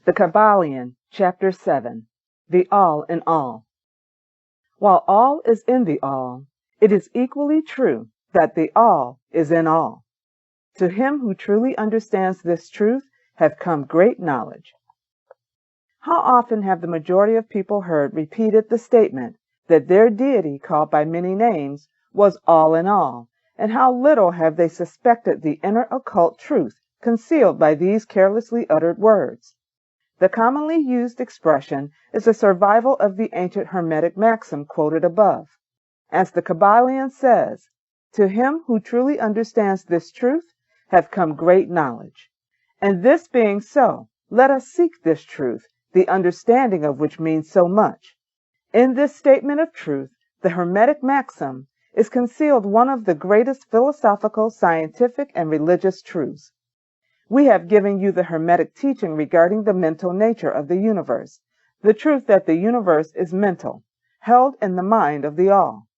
The Kybalion, Chapter 7, The All in All. While all is in the all, it is equally true that the all is in all. To him who truly understands this truth have come great knowledge. How often have the majority of people heard repeated the statement that their deity, called by many names, was all in all, and how little have they suspected the inner occult truth concealed by these carelessly uttered words. The commonly used expression is a survival of the ancient Hermetic Maxim quoted above. As the Kybalion says, to him who truly understands this truth have come great knowledge. And this being so, let us seek this truth, the understanding of which means so much. In this statement of truth, the Hermetic Maxim, is concealed one of the greatest philosophical, scientific, and religious truths. We have given you the Hermetic teaching regarding the mental nature of the universe, the truth that the universe is mental, held in the mind of the all.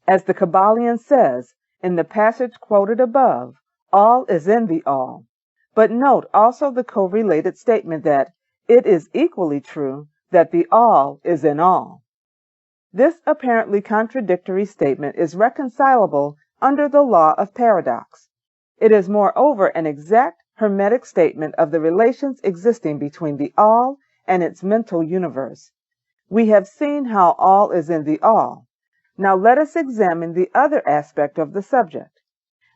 As the Kybalion says in the passage quoted above, all is in the all. But note also the correlated statement that it is equally true that the all is in all. This apparently contradictory statement is reconcilable under the law of paradox. It is moreover an exact Hermetic statement of the relations existing between the all and its mental universe. We have seen how all is in the all. Now let us examine the other aspect of the subject.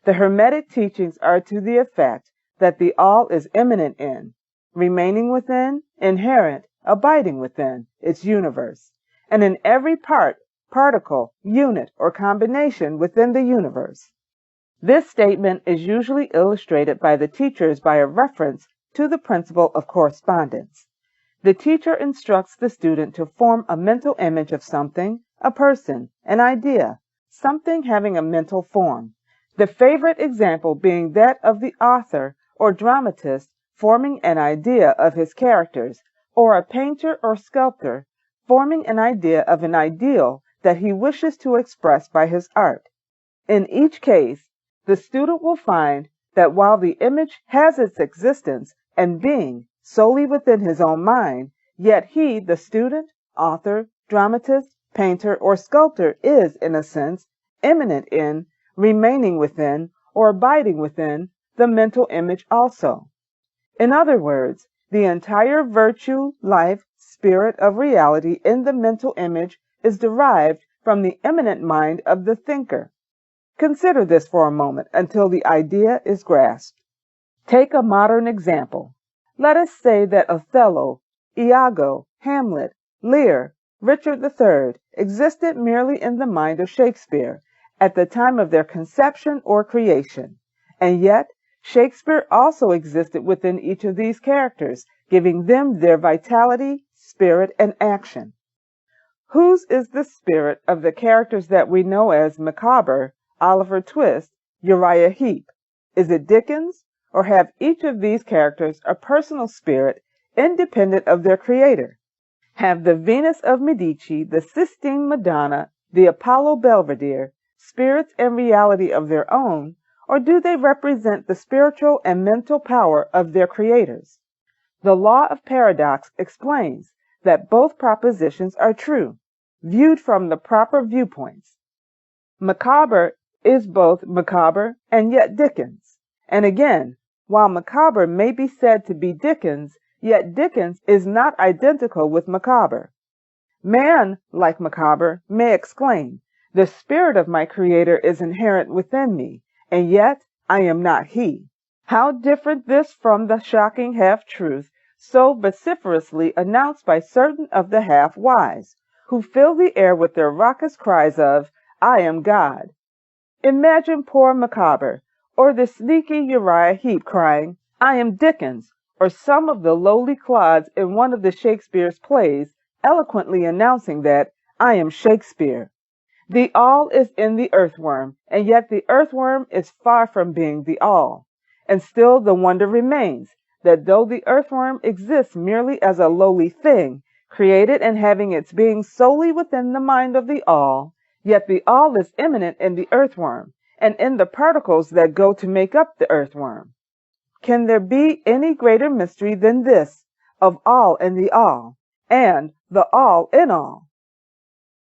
The Hermetic teachings are to the effect that the all is immanent in, remaining within, inherent, abiding within its universe, and in every part, particle, unit, or combination within the universe. This statement is usually illustrated by the teachers by a reference to the principle of correspondence. The teacher instructs the student to form a mental image of something, a person, an idea, something having a mental form. The favorite example being that of the author or dramatist forming an idea of his characters, or a painter or sculptor forming an idea of an ideal that he wishes to express by his art. In each case, the student will find that while the image has its existence and being solely within his own mind, yet he, the student, author, dramatist, painter, or sculptor, is, in a sense, immanent in, remaining within, or abiding within the mental image also. In other words, the entire virtue, life, spirit of reality in the mental image is derived from the immanent mind of the thinker. Consider this for a moment until the idea is grasped. Take a modern example. Let us say that Othello, Iago, Hamlet, Lear, Richard III existed merely in the mind of Shakespeare at the time of their conception or creation, and yet Shakespeare also existed within each of these characters, giving them their vitality, spirit, and action. Whose is the spirit of the characters that we know as Micawber, Oliver Twist, Uriah Heep? Is it Dickens, or have each of these characters a personal spirit independent of their creator? Have the Venus of Medici, the Sistine Madonna, the Apollo Belvedere spirits and reality of their own, or do they represent the spiritual and mental power of their creators? The law of paradox explains that both propositions are true, viewed from the proper viewpoints. Micawber is both Micawber and yet Dickens. And again, while Micawber may be said to be Dickens, yet Dickens is not identical with Micawber. Man, like Micawber, may exclaim, "The spirit of my creator is inherent within me, and yet I am not he." How different this from the shocking half-truth so vociferously announced by certain of the half-wise, who fill the air with their raucous cries of, "I am God." Imagine poor Micawber, or the sneaky Uriah Heep crying, "I am Dickens," or some of the lowly clods in one of the Shakespeare's plays eloquently announcing that, "I am Shakespeare." The all is in the earthworm, and yet the earthworm is far from being the all. And still the wonder remains that though the earthworm exists merely as a lowly thing, created and having its being solely within the mind of the all, yet the all is immanent in the earthworm, and in the particles that go to make up the earthworm. Can there be any greater mystery than this of all in the all, and the all in all?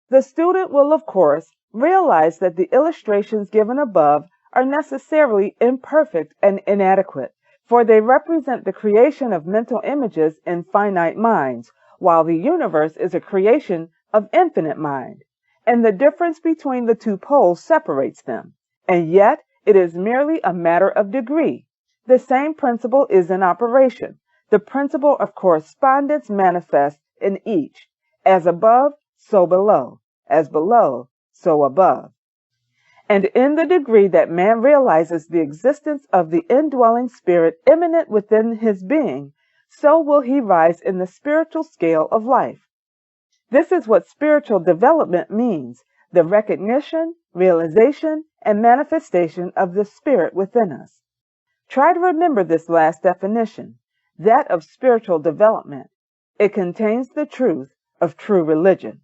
The student will, of course, realize that the illustrations given above are necessarily imperfect and inadequate, for they represent the creation of mental images in finite minds, while the universe is a creation of infinite mind, and the difference between the two poles separates them, and yet it is merely a matter of degree. The same principle is in operation. The principle of correspondence manifests in each, as above, so below, as below, so above. And in the degree that man realizes the existence of the indwelling spirit immanent within his being, so will he rise in the spiritual scale of life. This is what spiritual development means, the recognition, realization, and manifestation of the spirit within us. Try to remember this last definition, that of spiritual development. It contains the truth of true religion.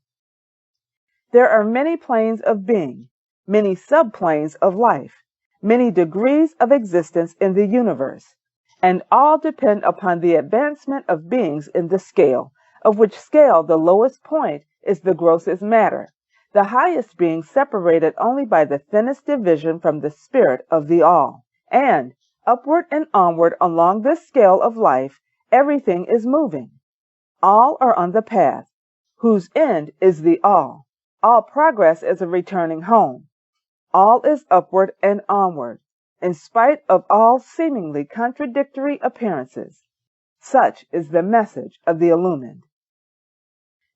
There are many planes of being, many subplanes of life, many degrees of existence in the universe, and all depend upon the advancement of beings in the scale, of which scale the lowest point is the grossest matter, the highest being separated only by the thinnest division from the spirit of the all. And upward and onward along this scale of life, everything is moving. All are on the path, whose end is the all. All progress is a returning home. All is upward and onward, in spite of all seemingly contradictory appearances. Such is the message of the illumined.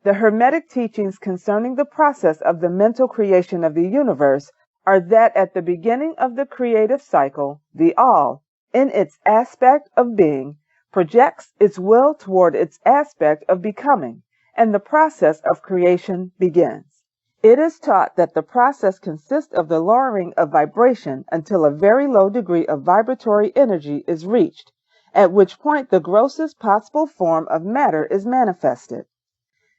The Hermetic teachings concerning the process of the mental creation of the universe are that at the beginning of the creative cycle, the all, in its aspect of being, projects its will toward its aspect of becoming, and the process of creation begins. It is taught that the process consists of the lowering of vibration until a very low degree of vibratory energy is reached, at which point the grossest possible form of matter is manifested.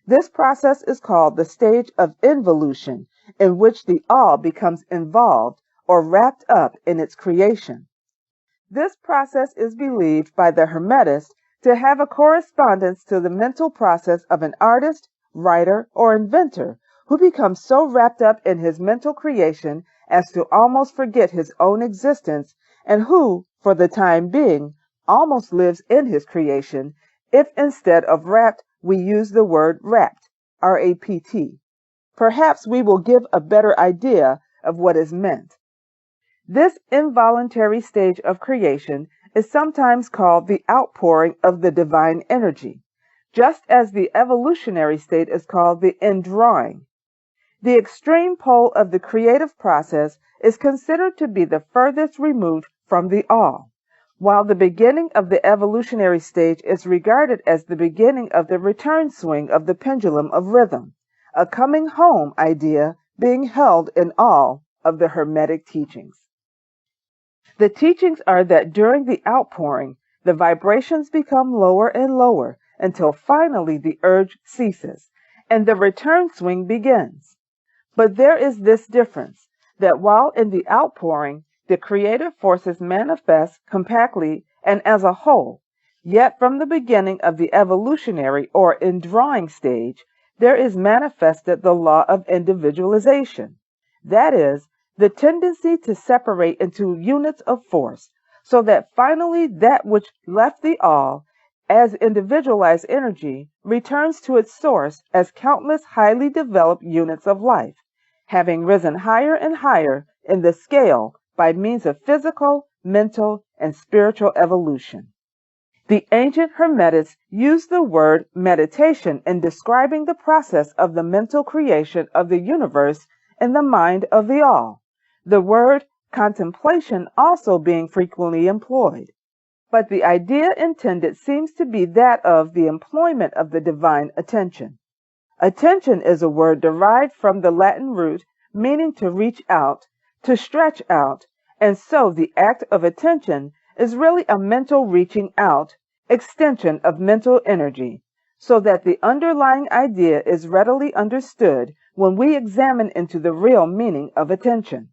This process is called the stage of involution, in which the all becomes involved or wrapped up in its creation. This process is believed by the Hermetists to have a correspondence to the mental process of an artist, writer, or inventor who becomes so wrapped up in his mental creation as to almost forget his own existence, and who, for the time being, almost lives in his creation, if instead of wrapped we use the word rapt, R-A-P-T. Perhaps we will give a better idea of what is meant. This involuntary stage of creation is sometimes called the outpouring of the divine energy, just as the evolutionary state is called the indrawing. The extreme pole of the creative process is considered to be the furthest removed from the all, while the beginning of the evolutionary stage is regarded as the beginning of the return swing of the pendulum of rhythm, a coming home idea being held in all of the Hermetic teachings. The teachings are that during the outpouring, the vibrations become lower and lower until finally the urge ceases and the return swing begins. But there is this difference, that while in the outpouring, the creative forces manifest compactly and as a whole, yet from the beginning of the evolutionary or indrawing stage, there is manifested the law of individualization. That is, the tendency to separate into units of force, so that finally that which left the all as individualized energy returns to its source as countless highly developed units of life, having risen higher and higher in the scale by means of physical, mental, and spiritual evolution. The ancient Hermetists used the word meditation in describing the process of the mental creation of the universe in the mind of the all, the word contemplation also being frequently employed. But the idea intended seems to be that of the employment of the divine attention. Attention is a word derived from the Latin root meaning to reach out, to stretch out, and so the act of attention is really a mental reaching out, extension of mental energy, so that the underlying idea is readily understood when we examine into the real meaning of attention.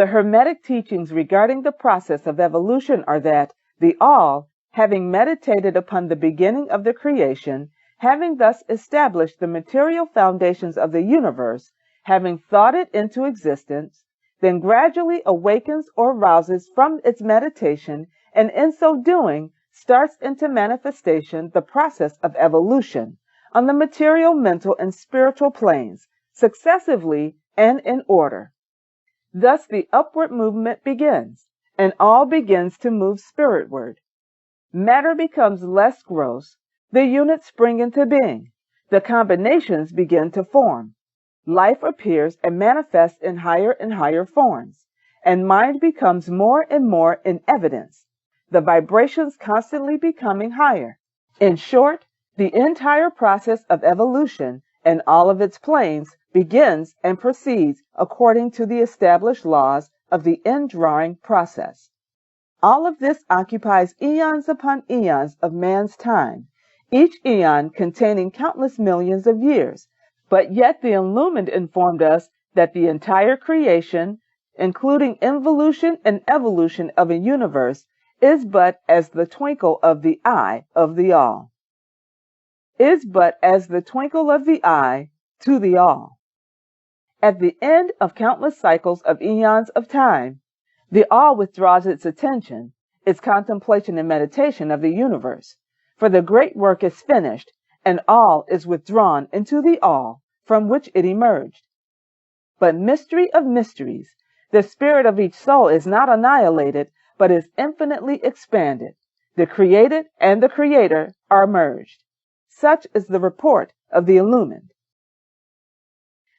The Hermetic teachings regarding the process of evolution are that the All, having meditated upon the beginning of the creation, having thus established the material foundations of the universe, having thought it into existence, then gradually awakens or rouses from its meditation, and in so doing starts into manifestation the process of evolution on the material, mental, and spiritual planes, successively and in order. Thus the upward movement begins, and all begins to move spiritward. Matter becomes less gross, the units spring into being, the combinations begin to form. Life appears and manifests in higher and higher forms, and mind becomes more and more in evidence, the vibrations constantly becoming higher. In short, the entire process of evolution and all of its planes begins and proceeds according to the established laws of the indrawing process. All of this occupies eons upon eons of man's time, each eon containing countless millions of years, but yet the Illumined informed us that the entire creation, including involution and evolution of a universe, is but as the twinkle of the eye of the All. Is but as the twinkle of the eye to the All. At the end of countless cycles of eons of time, the All withdraws its attention, its contemplation and meditation of the universe, for the great work is finished, and all is withdrawn into the All from which it emerged. But mystery of mysteries, the spirit of each soul is not annihilated, but is infinitely expanded. The created and the creator are merged. Such is the report of the Illumined.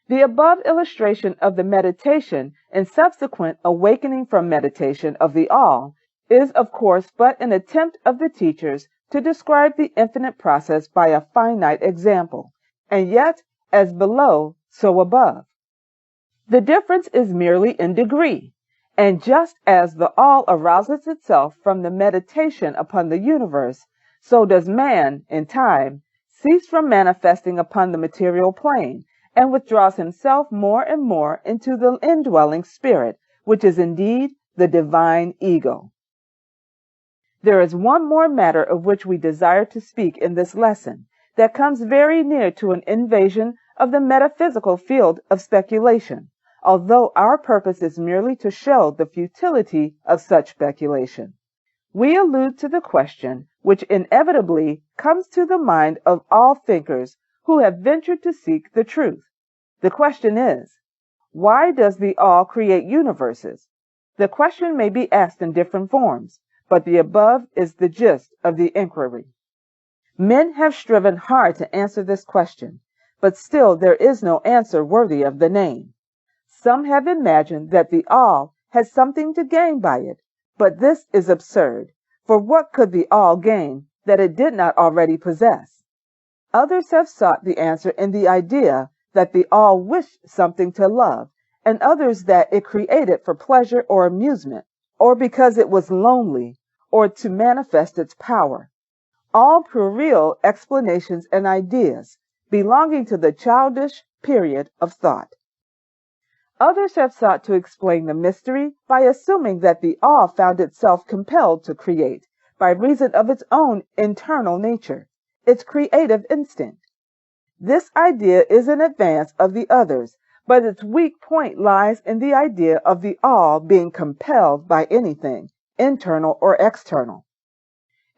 The above illustration of the meditation and subsequent awakening from meditation of the All is, of course, but an attempt of the teachers to describe the infinite process by a finite example, and yet, as below, so above. The difference is merely in degree, and just as the All arouses itself from the meditation upon the universe, so does man, in time, cease from manifesting upon the material plane, and withdraws himself more and more into the indwelling spirit, which is indeed the divine ego. There is one more matter of which we desire to speak in this lesson that comes very near to an invasion of the metaphysical field of speculation, although our purpose is merely to show the futility of such speculation. We allude to the question which inevitably comes to the mind of all thinkers who have ventured to seek the truth. The question is, why does the All create universes? The question may be asked in different forms, but the above is the gist of the inquiry. Men have striven hard to answer this question, but still there is no answer worthy of the name. Some have imagined that the All has something to gain by it, but this is absurd, for what could the All gain that it did not already possess? Others have sought the answer in the idea that the All wished something to love, and others that it created for pleasure or amusement, or because it was lonely, or to manifest its power. All puerile explanations and ideas belonging to the childish period of thought. Others have sought to explain the mystery by assuming that the All found itself compelled to create by reason of its own internal nature, its creative instinct. This idea is in advance of the others, but its weak point lies in the idea of the All being compelled by anything, internal or external.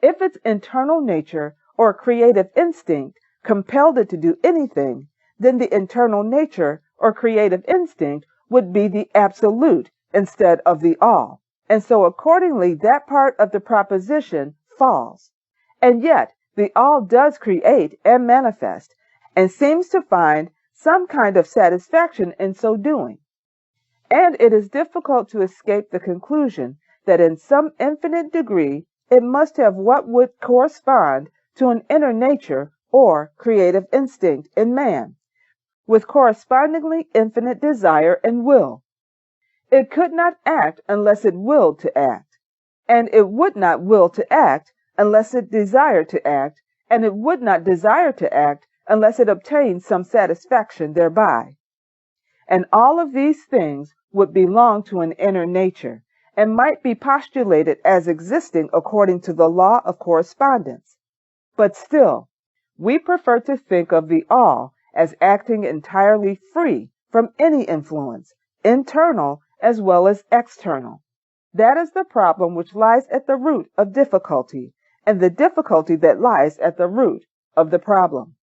If its internal nature or creative instinct compelled it to do anything, then the internal nature or creative instinct would be the absolute instead of the All, and so accordingly that part of the proposition falls. And yet the All does create and manifest, and seems to find some kind of satisfaction in so doing. And it is difficult to escape the conclusion that in some infinite degree it must have what would correspond to an inner nature or creative instinct in man, with correspondingly infinite desire and will. It could not act unless it willed to act, and it would not will to act unless it desired to act, and it would not desire to act unless it obtained some satisfaction thereby. And all of these things would belong to an inner nature and might be postulated as existing according to the law of correspondence. But still, we prefer to think of the all as acting entirely free from any influence, internal as well as external. That is the problem which lies at the root of difficulty, and the difficulty that lies at the root of the problem.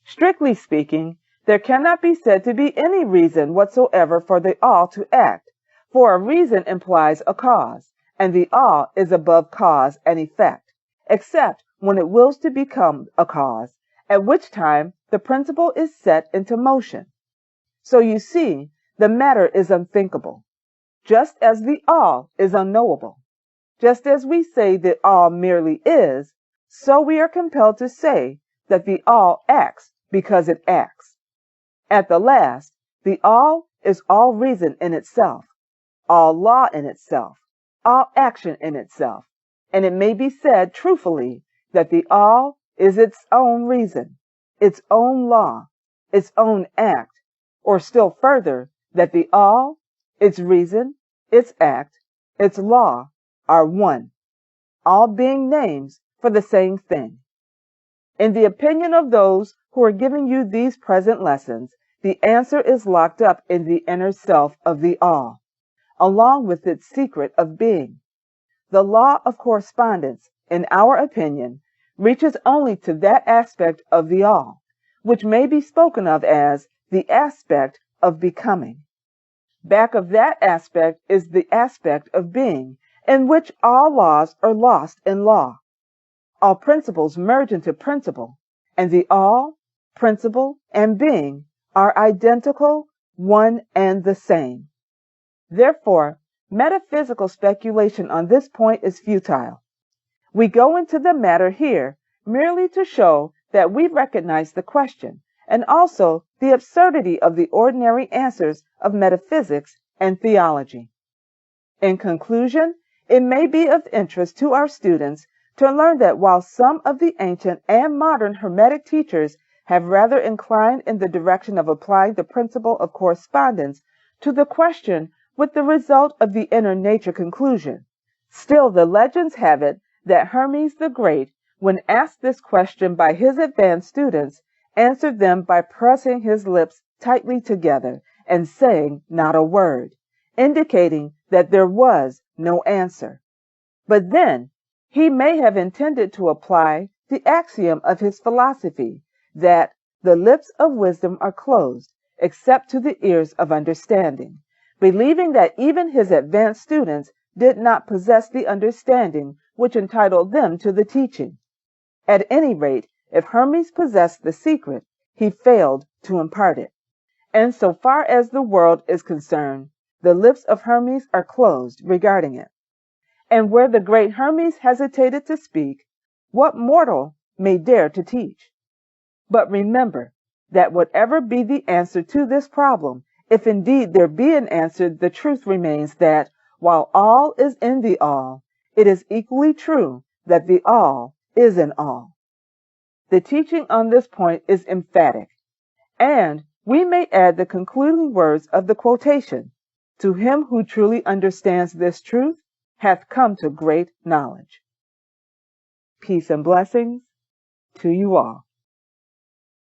Strictly speaking, there cannot be said to be any reason whatsoever for the all to act, for a reason implies a cause, and the all is above cause and effect, except when it wills to become a cause, at which time the principle is set into motion. So you see, the matter is unthinkable, just as the all is unknowable. Just as we say that all merely is, so we are compelled to say that the all acts because it acts. At the last, the all is all reason in itself, all law in itself, all action in itself, and it may be said truthfully that the all is its own reason, its own law, its own act, or still further, that the all, its reason, its act, its law are one, all being names for the same thing. In the opinion of those who are giving you these present lessons, the answer is locked up in the inner self of the all, along with its secret of being. The law of correspondence, in our opinion, reaches only to that aspect of the all, which may be spoken of as the aspect of becoming. Back of that aspect is the aspect of being, in which all laws are lost in law. All principles merge into principle, and the all, principle, and being are identical, one and the same. Therefore, metaphysical speculation on this point is futile. We go into the matter here merely to show that we recognize the question and also the absurdity of the ordinary answers of metaphysics and theology. In conclusion, it may be of interest to our students to learn that while some of the ancient and modern Hermetic teachers have rather inclined in the direction of applying the principle of correspondence to the question with the result of the inner nature conclusion, still the legends have it that Hermes the Great, when asked this question by his advanced students, answered them by pressing his lips tightly together and saying not a word, indicating that there was no answer. But then, he may have intended to apply the axiom of his philosophy that the lips of wisdom are closed except to the ears of understanding, believing that even his advanced students did not possess the understanding which entitled them to the teaching. At any rate, if Hermes possessed the secret, he failed to impart it. And so far as the world is concerned, the lips of Hermes are closed regarding it. And where the great Hermes hesitated to speak, what mortal may dare to teach? But remember that whatever be the answer to this problem, if indeed there be an answer, the truth remains that while all is in the all, it is equally true that the all is in all. The teaching on this point is emphatic, and we may add the concluding words of the quotation, "To him who truly understands this truth hath come to great knowledge." Peace and blessings to you all.